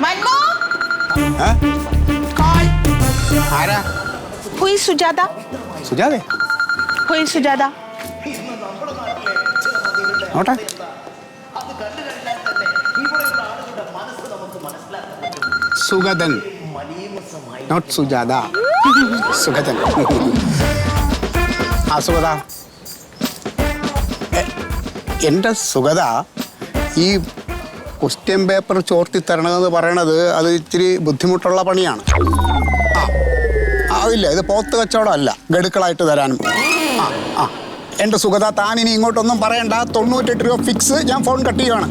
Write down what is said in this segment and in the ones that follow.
Manmo! Huh? Call. ആരാ? Who is Sujata? സുജാതേ? Who is Sujata? നോട്ടെ. Sugathan. Not Sujata. Sugathan. ആ സുഗത. എൻ്റെ സുഗത ഈ ക്വസ്റ്റ്യൻ പേപ്പർ ചോർത്തി തരണമെന്ന് പറയണത് അത് ഇച്ചിരി ബുദ്ധിമുട്ടുള്ള പണിയാണ്. ഇല്ല, ഇത് പോത്ത് കച്ചവടമല്ല, ഗഡുക്കളായിട്ട് തരാനും. ആ എൻ്റെ സുഗത, താൻ ഇനി ഇങ്ങോട്ടൊന്നും പറയണ്ട. 98 രൂപ ഫിക്സ്. ഞാൻ ഫോൺ കട്ട് ചെയ്യുവാണ്.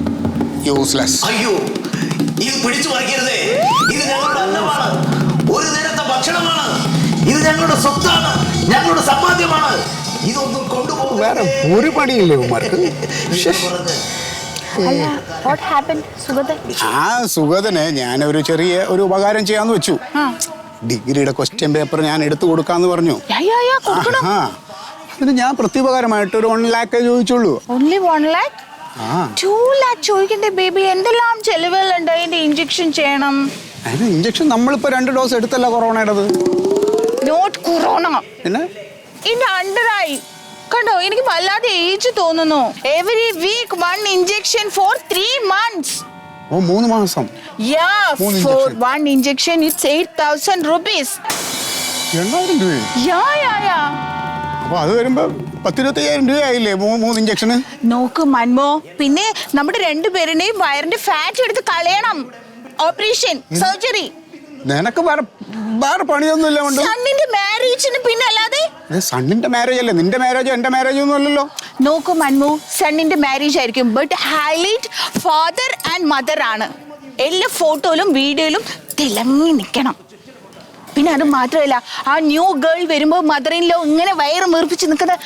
യൂസ്ലെസ്. അയ്യോ, ഇത് പിടിച്ചു പറിക്കരുതേ. ഇത് ഞങ്ങളുടെ അന്നമാണ്, ഒരു നേരത്തെ ഭക്ഷണമാണ്, ഇത് ഞങ്ങളുടെ സ്വത്താണ്, ഞങ്ങളുടെ സമ്പാദ്യമാണ്. ഇതൊന്നും കൊണ്ടുപോകും. വേറെ ഒരു പണിയില്ലേ ഉമ്മാർക്ക്? What happened, Sugata? ആ സുഗതന് ഞാനൊരു ചെറിയ ഒരു ഉപകാരം ചെയ്യാന്ന് വെച്ചു. ഡിഗ്രിയുടെ ക്വസ്റ്റ്യൻ പേപ്പർ ഞാൻ എടുത്തു കൊടുക്കാന്ന് പറഞ്ഞു. അതിന് ഞാൻ പ്രത്യുപകാരമായിട്ട് ഒരു 1 lakh ചോദിച്ചുള്ളൂ. Only 1 lakh? 2 lakh ചോദിക്കണ്ടേ ബേബി? എന്തെല്ലാം ചെലവുകളുണ്ട്. അതിന്റെ ഇഞ്ചക്ഷൻ ചെയ്യണം. അതിന് ഇഞ്ചക്ഷൻ നമ്മളിപ്പോ 2 ഡോസ് എടുത്തല്ല കൊറോണയുടേത്. Not corona. പിന്നെ ഇതിന്റെ അണ്ടറായി കണ്ടോ? എനിക്ക് വല്ലാതെ ഏജ് തോന്നുന്നു. Every week 1 injection for 3 months. ഓ 3 മാസം. Yeah, for 1 injection it's 8,000 rupees. 2000 രൂപ. Yeah. അപ്പൊ അത് വരുമ്പോ 10,000-25,000 രൂപയായില്ലേ 3 ഇഞ്ചക്ഷന്? നോക്ക് മൻമോ, പിന്നെ നമ്മുടെ 2 പേരുടെയും വയറിന്റെ ഫാറ്റ് എടുത്ത് കളയണം. Operation, surgery. നിനക്ക് വേറെ പണിയൊന്നുമില്ല. സണ്ണിന്റെ മാരേജിന് പിന്നെ അല്ലാതെ? സണ്ണിന്റെ മാരേജ് അല്ലേ, നിന്റെ മാരേജോ എന്റെ മാരേജോ ഒന്നും അല്ലല്ലോ. നോക്കൂ മൻമു, സണ്ണിന്റെ മാരേജ് ആയിരിക്കും, but highlight father and mother ആണ്. എല്ലാ ഫോട്ടോയിലും വീഡിയോയിലും തിളങ്ങി നിൽക്കണം. പിന്നെ അത് മാത്രമല്ല, ആ ന്യൂ ഗേൾ വരുമ്പോ മദറിനിലോ ഇങ്ങനെ വയറ് വീർപ്പിച്ച് നിൽക്കുന്നത്.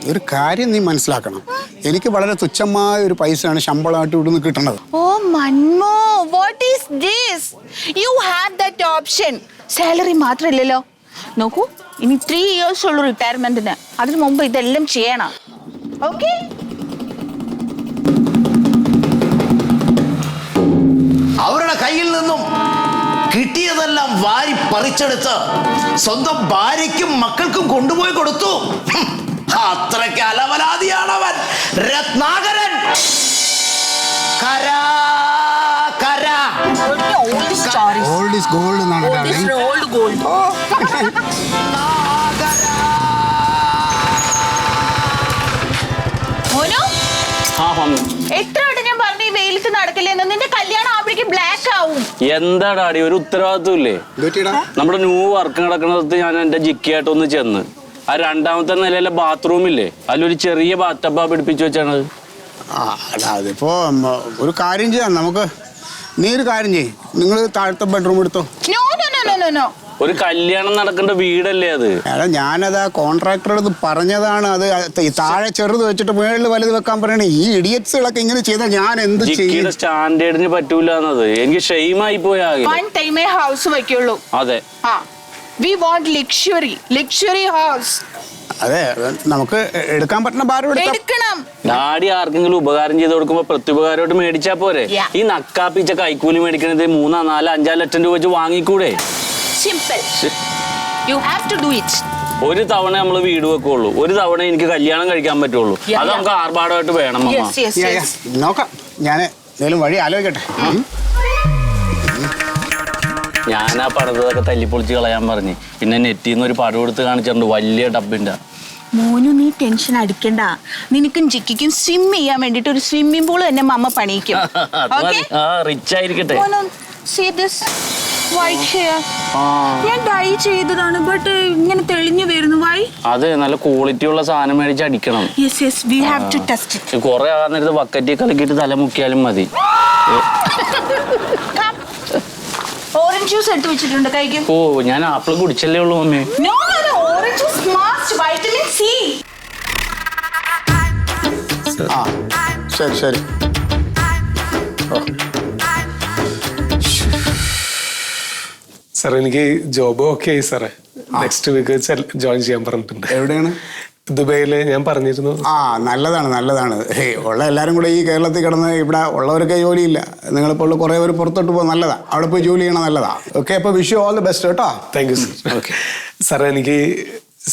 ഒരു കാര്യം നീ മനസ്സിലാക്കണം, എനിക്ക് വളരെ തുച്ഛമായ ഒരു പൈസയാണ് ശമ്പളമായിട്ട് ഇവിടുന്ന് കിട്ടണത്. ഓ Manmo, what is this? You have that option. Salary മാത്രമല്ലല്ലോ. നോക്കൂ, ഇനി 3 years ഉള്ളൂ റിട്ടയർമെന്റിന്. അതിനു മുമ്പ് ഇതെല്ലാം ചെയ്യണം. ഓക്കെ? അവരുടെ കയ്യിൽ നിന്നും കിട്ടിയതെല്ലാം വാരി പറിച്ചെടുത്ത് സ്വന്തം ഭാര്യയ്ക്കും മക്കൾക്കും കൊണ്ടുപോയി കൊടുത്തു. അത്രയ്ക്ക് അലവലാതിയാണവൻ രത്നാകരൻ. Old is gold എന്നാണ് darling. എത്ര വട്ടം ഞാൻ പറഞ്ഞു ഈ വെയിലത്ത് നടക്കില്ലെന്ന്? നിന്റെ കല്യാണം ആവുമ്പോഴേക്കും ബ്ലാക്ക് ആവും. എന്താടാടി ഒരു ഉത്തരവാദിത്വം ഇല്ലേ? നമ്മുടെ ന്യൂ വർക്ക് നടക്കുന്നത് ഞാൻ എന്റെ ജിക്കയായിട്ടൊന്ന് ചെന്ന് ആ 2ാമത്തെ നിലയിലെ ബാത്റൂമില്ലേ, അതിലൊരു ചെറിയ ബാത്തപ്പ പിടിപ്പിച്ചു വെച്ചാണ്. അതിപ്പോ ഒരു കാര്യം ചെയ്യാം, നമുക്ക് നീ ഒരു കാര്യം ചെയ്യ്, നിങ്ങൾ താഴത്തെ ബെഡ്റൂം എടുത്തോ. ഒരു കല്യാണം നടക്കേണ്ട വീടല്ലേ അത്? ഞാനത് ആ കോൺട്രാക്ടറോട് പറഞ്ഞതാണ്. അത് താഴെ ചെറുത് വെച്ചിട്ട് മുകളിൽ വലുത് വെക്കാൻ പറയണേ. ഈ ഇഡിയറ്റ്സുകളൊക്കെ ഇങ്ങനെ ചെയ്താൽ ഞാൻ എന്ത് ചെയ്യും? സ്റ്റാൻഡേർഡിന് പറ്റൂല എന്നത് എനിക്ക് ഷെയിമായി പോയാ. ഹൗസ് വയ്ക്കുള്ളൂ. അതെ, we want luxury house. അതെ, നമുക്ക് എടുക്കാൻ പറ്റുന്ന ഭാരം എടുക്കണം. ഡാഡി ആർക്കെങ്കിലും ഉപകാരം ചെയ്ത് കൊടുക്കുമ്പോ പ്രത്യുപകാരമായിട്ട് മേടിച്ചാ പോരെ? ഈ നക്കാപ്പിച്ച കൈക്കൂലി മേടിക്കണത് 3, 4, 5 ലക്ഷം രൂപ വെച്ച് വാങ്ങിക്കൂടെ? Simple. You have to do it. ഒരു തവണ നമ്മൾ വീട് വെക്കുള്ളൂ, ഒരു തവണ എനിക്ക് കല്യാണം കഴിക്കാൻ പറ്റുള്ളൂ. അത് നമുക്ക് ആർഭാടമായിട്ട് വേണം. നോക്കാം, ഞാൻ എന്തെങ്കിലും വഴി ആലോചിക്കട്ടെ. ഞാൻ ആ പടത്തൊക്കെ തല്ലിപ്പൊളിച്ച് കളയാൻ പറഞ്ഞു. പിന്നെ നെറ്റിൽ നിന്ന് ഒരു പടം എടുത്ത് കാണിച്ചിട്ടുണ്ട്, വലിയ ഡബിന്റെ. മോനു, നീ ടെൻഷൻ അടിക്കണ്ട. നിനക്കും ജിക്കും സ്വിം ചെയ്യാൻ വേണ്ടിട്ട് ഒരു സ്വിമ്മിംഗ് പൂൾ തന്നെ മമ്മ പണിയിക്കും. റിച്ച് ആയിരിക്കട്ടെ. ഞാൻ ഡൈ ചെയ്തതാണ്, ബട്ട് ഇങ്ങനെ തെളിഞ്ഞു വരുന്നു. വൈ? അതെ, നല്ല ക്വാളിറ്റി ഉള്ള സാധനം മേടിച്ച് അടിക്കണം. കൊറേ ആകുന്നിടത്ത് ബക്കറ്റി കളിക്കിട്ട് തല മുക്കിയാലും മതി. ഓറഞ്ച് ജ്യൂസ് എടുത്ത് വെച്ചിട്ടുണ്ട്, കഴിക്കും. ഓ, ഞാൻ ആപ്പിൾ കുടിച്ചല്ലേ ഉള്ളൂ mummy. Orange juice must, vitamin C. ശരി. സാർ, എനിക്ക് ജോബ് ഓക്കെ ആയി സാറേ. നെക്സ്റ്റ് വീക്ക് ജോയിൻ ചെയ്യാൻ പറഞ്ഞിട്ടുണ്ട്. എവിടെയാണ്? ദുബൈയില് ഞാൻ പറഞ്ഞിരുന്നു. ആ നല്ലതാണ്. ഉള്ള എല്ലാവരും കൂടെ ഈ കേരളത്തിൽ കിടന്ന് ഇവിടെ ഉള്ളവർക്ക് ജോലിയില്ല. നിങ്ങളിപ്പോൾ കുറേ പേര് പുറത്തോട്ട് പോകും, നല്ലതാണ്. അവിടെ പോയി ജോലി ചെയ്യണം, നല്ലതാണ്. ഓക്കെ, അപ്പോൾ wish you all the best കേട്ടോ. Thank you sir. ഓക്കെ സാറേ, എനിക്ക്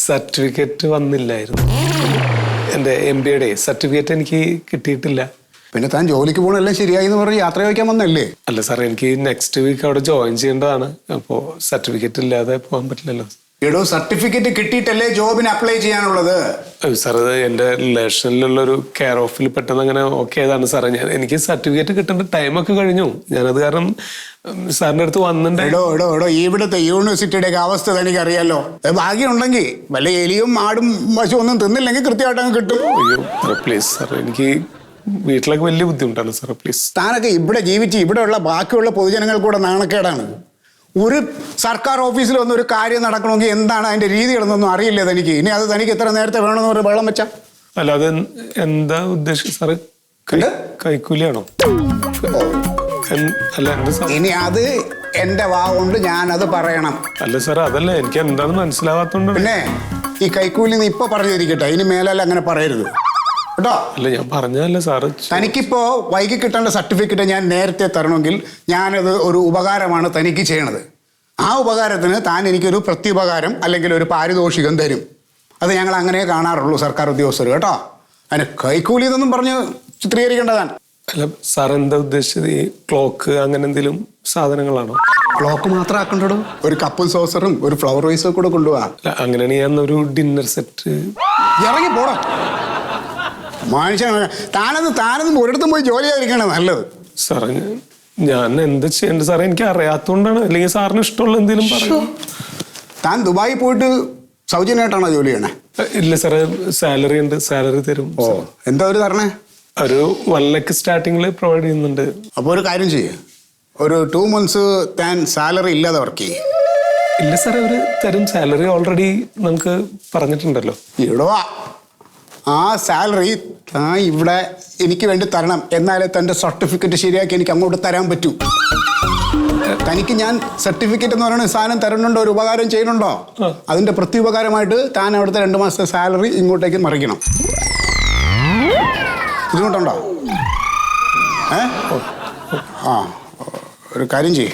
സർട്ടിഫിക്കറ്റ് വന്നില്ലായിരുന്നു. എൻ്റെ MBA സർട്ടിഫിക്കറ്റ് എനിക്ക് കിട്ടിയിട്ടില്ല. പിന്നെ താൻ ജോലിക്ക് പോകണമെല്ലാം ശരിയായി എന്ന് പറഞ്ഞ് യാത്ര ചോദിക്കാൻ വന്നല്ലേ? അല്ല സാറേ, എനിക്ക് നെക്സ്റ്റ് വീക്ക് അവിടെ ജോയിൻ ചെയ്യേണ്ടതാണ്. അപ്പോൾ സർട്ടിഫിക്കറ്റ് ഇല്ലാതെ പോകാൻ പറ്റില്ലല്ലോ. എടോ, സർട്ടിഫിക്കറ്റ് കിട്ടിയിട്ടല്ലേ ജോബിന് അപ്ലൈ ചെയ്യാനുള്ളത്? സാർ, അത് എൻ്റെ റിലേഷനിലുള്ളൊരു കെയർ ഓഫിൽ പെട്ടെന്ന് അങ്ങനെ ഓക്കെ ആയതാണ് സാറേ. എനിക്ക് സർട്ടിഫിക്കറ്റ് കിട്ടേണ്ട ടൈമൊക്കെ കഴിഞ്ഞു. ഞാനത് കാരണം സാറിൻ്റെ അടുത്ത് വന്നിട്ടുണ്ടോ. എടോ ഇവിടുത്തെ യൂണിവേഴ്സിറ്റിയുടെ അവസ്ഥ തനിക്ക് അറിയാലോ. ഭാഗ്യം ഉണ്ടെങ്കിൽ വല്ല എലിയും ആടും പശു ഒന്നും തിന്നില്ലെങ്കിൽ കൃത്യമായിട്ട് അങ്ങ് കിട്ടും. അയ്യോ പ്ലീസ് സാർ, എനിക്ക് വീട്ടിലൊക്കെ വലിയ ബുദ്ധിമുട്ടാണ് സാർ, പ്ലീസ്. താനൊക്കെ ഇവിടെ ജീവിച്ച് ഇവിടെയുള്ള ബാക്കിയുള്ള പൊതുജനങ്ങൾ കൂടെ നാണക്കേടാണ്. ഒരു സർക്കാർ ഓഫീസിൽ വന്ന് ഒരു കാര്യം നടക്കണമെങ്കിൽ എന്താണ് അതിന്റെ രീതികളെന്നൊന്നും അറിയില്ല തനിക്ക്. ഇനി അത് തനിക്ക് എത്ര നേരത്തെ വേണമെന്ന് ഒരു വെള്ളം വെച്ചാ? അല്ല, അത് എന്താ ഉദ്ദേശിച്ചത് സാറ്? കൈക്കൂലിയാണോ? അല്ല എന്താ സാർ? ഇനി അത് എന്റെ വാ കൊണ്ട് ഞാനത് പറയണം. അല്ല സാർ, അതല്ല, എനിക്ക് എന്താണെന്ന് മനസ്സിലാവാത്തോണ്ട്. പിന്നെ ഈ കൈക്കൂലി നീ ഇപ്പൊ പറഞ്ഞിരിക്കട്ടെ, ഇനി മേലല്ല അങ്ങനെ പറയരുത് കേട്ടോ. അല്ല, ഞാൻ പറഞ്ഞതല്ല സാറ്. തനിക്കിപ്പോ വൈകി കിട്ടേണ്ട സർട്ടിഫിക്കറ്റ് ഞാൻ നേരത്തെ തരണമെങ്കിൽ ഞാനത് ഒരു ഉപകാരമാണ് തനിക്ക് ചെയ്യണത്. ആ ഉപകാരത്തിന് താൻ എനിക്കൊരു പ്രത്യുപകാരം അല്ലെങ്കിൽ ഒരു പാരിതോഷികം തരും. അത് ഞങ്ങൾ അങ്ങനെ കാണാറുള്ളൂ സർക്കാർ ഉദ്യോഗസ്ഥർ കേട്ടോ. അതിന് കൈക്കൂലി എന്നൊന്നും പറഞ്ഞ് ചിത്രീകരിക്കേണ്ടതാണ്. അല്ല സാർ, എന്താ ഉദ്ദേശിച്ചത്? ഈ ക്ലോക്ക് അങ്ങനെ എന്തെങ്കിലും സാധനങ്ങളാണോ? ക്ലോക്ക് മാത്രം ആക്കണ്ടോ, ഒരു കപ്പും സോസറും ഒരു ഫ്ലവർ വൈസും കൂടെ കൊണ്ടുപോവാ. അങ്ങനെയാണെങ്കിൽ ഞാൻ ഒരു ഡിന്നർ സെറ്റ്. ഇറങ്ങി പോടാ മനുഷ്യൻ. താനൊന്നും ഒരിടത്തും പോയി ജോലി ചെയ്തിരിക്കണേ നല്ലത്. സാറേ, ഞാൻ എന്താ ചെയ്യേണ്ടത് സാറേ? എനിക്ക് അറിയാത്തോണ്ടാണ്. അല്ലെങ്കിൽ സാറിന് ഇഷ്ടമുള്ള എന്തെങ്കിലും പറയൂ. താൻ ദുബായി പോയിട്ട് സൗജന്യമായിട്ടാണോ ജോലി ചെയ്യണേ? ഇല്ല സാറേ, സാലറി ഉണ്ട്, സാലറി തരും. ഓ, എന്താ ഒരു തരണേ? ഒരു 1 ലക്ഷം സ്റ്റാർട്ടിങ്ങിൽ പ്രൊവൈഡ് ചെയ്യുന്നുണ്ട്. അപ്പോൾ ഒരു കാര്യം ചെയ്യേ, ഒരു 2 months താൻ സാലറി ഇല്ലാതെ വർക്ക് ചെയ്യേ. ഇല്ല സാറേ, ഒരു തരും. സാലറി ഓൾറെഡി നമുക്ക് പറഞ്ഞിട്ടുണ്ടല്ലോ. ഇടുവാ ആ സാലറി താൻ ഇവിടെ എനിക്ക് വേണ്ടി തരണം. എന്നാലേ തൻ്റെ സർട്ടിഫിക്കറ്റ് ശരിയാക്കി എനിക്ക് അങ്ങോട്ട് തരാൻ പറ്റൂ. തനിക്ക് ഞാൻ സർട്ടിഫിക്കറ്റ് എന്ന് പറയുന്ന സാധനം തരുന്നുണ്ടോ, ഒരു ഉപകാരം ചെയ്യുന്നുണ്ടോ? അതിൻ്റെ പ്രത്യുപകാരമായിട്ട് താൻ അവിടുത്തെ 2 മാസത്തെ സാലറി ഇങ്ങോട്ടേക്ക് മറിക്കണം. ബുദ്ധിമുട്ടുണ്ടോ? ആ, ഒരു കാര്യം ചെയ്യേ,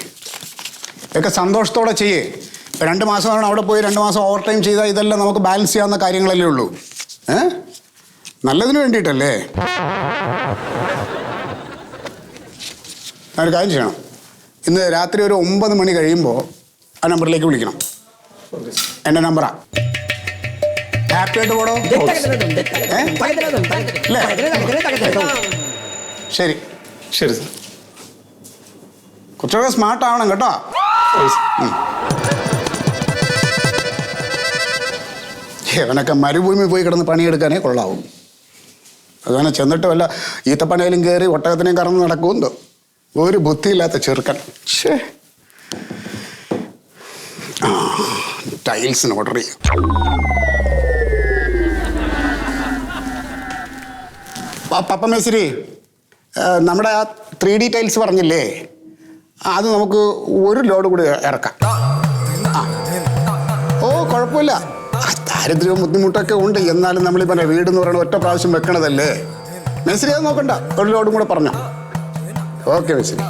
ഇതൊക്കെ സന്തോഷത്തോടെ ചെയ്യേ. 2 മാസമാണ് അവിടെ പോയി 2 മാസം ഓവർ ടൈം ചെയ്താൽ ഇതെല്ലാം നമുക്ക് ബാലൻസ് ചെയ്യാവുന്ന കാര്യങ്ങളല്ലേ ഉള്ളൂ. നല്ലതിന് വേണ്ടിയിട്ടല്ലേ. ഞാനൊരു കാര്യം ചെയ്യണം, ഇന്ന് രാത്രി ഒരു 9 മണി കഴിയുമ്പോൾ ആ നമ്പറിലേക്ക് വിളിക്കണം. എൻ്റെ നമ്പറാ. ഹാപ്പി ആയിട്ട് പോടോ. ശരി ശരി സാർ. കുറച്ചുകൂടെ സ്മാർട്ട് ആവണം കേട്ടോ. അവനൊക്കെ മരുഭൂമി പോയി കിടന്ന് പണിയെടുക്കാനേ കൊള്ളാവും. അതങ്ങനെ ചെന്നിട്ട് വല്ല ഈത്തപ്പനയിലും കയറി ഒട്ടകത്തിനെയും കറന്ന് നടക്കുമെന്തോ. ഒരു ബുദ്ധിയില്ലാത്ത ചെറുക്കൻ. ടൈൽസിന് ഓർഡർ ചെയ്യും. പപ്പ മേശരി, നമ്മുടെ ആ 3D ടൈൽസ് പറഞ്ഞില്ലേ, അത് നമുക്ക് 1 ലോഡ് കൂടി ഇറക്കാം. ഓ കുഴപ്പമില്ല, ദാരിദ്ര്യവും ബുദ്ധിമുട്ടൊക്കെ ഉണ്ട്. എന്നാലും നമ്മളിപ്പോൾ വീട് എന്ന് പറയുന്നത് ഒറ്റ പ്രാവശ്യം വെക്കണതല്ലേ. മേശരി അത് നോക്കണ്ട, 1 ലോഡും കൂടെ പറഞ്ഞോ. ഓക്കെ മേശരി.